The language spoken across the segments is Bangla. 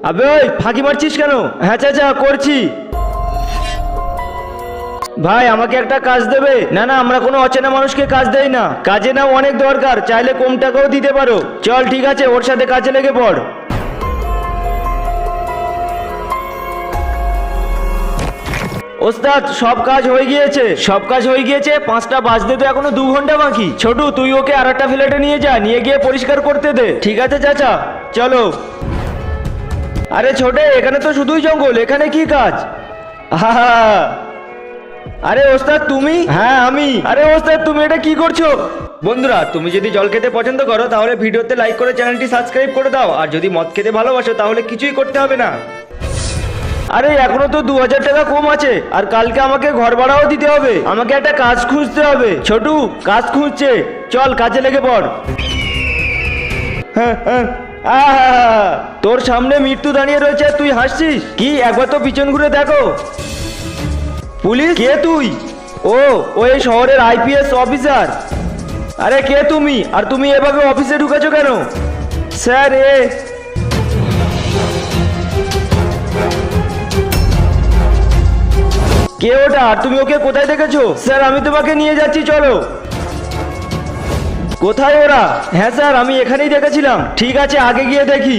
আবে ওই ফাঁকি মারছিস কেন? হ্যাঁ চাচা করছি। ভাই আমাকে একটা কাজ দেবে? না না, আমরা কোনো অচেনা মানুষকে কাজ দেই না, কাজে নাও অনেক দরকার, চাইলে কম টাকাও দিতে পারো। চল ঠিক আছে, ওর সাথে কাজে লেগে পড়। ওস্তাদ সব কাজ হয়ে গিয়েছে, সব কাজ হয়ে গিয়েছে। 5টা বাজতে তো এখনো 2 ঘন্টা বাকি। ছোটু তুই ওকে আর একটা ফ্ল্যাটে নিয়ে যা, নিয়ে গিয়ে পরিষ্কার করতে দে। ঠিক আছে চাচা, চলো। আরে ছোটে, এখানে তো শুধুই জঙ্গল, এখানে কি কাজ? আহা, আরে ওস্তাদ তুমি? হ্যাঁ আমি। আরে ওস্তাদ তুমি এটা কি করছো? বন্ধুরা, তুমি যদি জল খেতে পছন্দ করো তাহলে ভিডিওতে লাইক করে চ্যানেলটি সাবস্ক্রাইব করে দাও, আর যদি মদ খেতে ভালোবাসো তাহলে কিছুই করতে হবে না। আরে এখনো তো 2000 টাকা কম আছে, আর কালকে আমাকে ঘর ভাড়াও দিতে হবে। আমাকে একটা কাজ খুঁজতে হবে। ছোটু কাজ খুঁজছে, চল কাজে লেগে পড়। হ্যাঁ হ্যাঁ। আহা, তোর সামনে মৃত্যু দাঁড়িয়ে রয়েছে, তুই হাসছিস কি? একবার তো পিছন ঘুরে দেখো। পুলিশ? কে তুই? ও এই শহরের আইপিএস অফিসার। আরে কে তুমি, আর তুমি এভাবে অফিসে ঢুকেছো কেন? স্যার কে ওটা, আর তুমি ওকে কোথায় দেখেছো? স্যার আমি তোমাকে নিয়ে যাচ্ছি, চলো। কোথায় ওরা? হ্যাঁ স্যার আমি এখানেই দেখেছিলাম। ঠিক আছে আগে গিয়ে দেখি।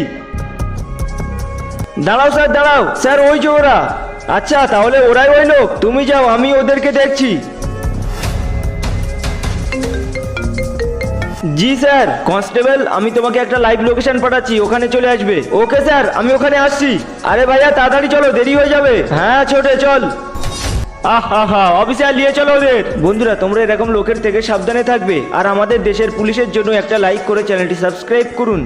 দাঁড়াও স্যার দাঁড়াও। স্যার ওই যে ওরা। আচ্ছা তাহলে ওরাই ওই লোক, তুমি যাও, আমি ওদেরকে দেখছি। জি স্যার। কনস্টেবল আমি তোমাকে একটা লাইভ লোকেশন পাঠাচ্ছি, ওখানে চলে আসবে। ওকে স্যার আমি ওখানে আসছি। আরে ভাইয়া তাড়াতাড়ি চলো, দেরি হয়ে যাবে। হ্যাঁ ছোটে চল। আহা, অফিসার নিয়ে চলো ওদের। বন্ধুরা তোমরা এরকম লোকের থেকে সাবধানে থাকবে, আর আমাদের দেশের পুলিশের জন্য একটা লাইক করে চ্যানেলটি সাবস্ক্রাইব করুন।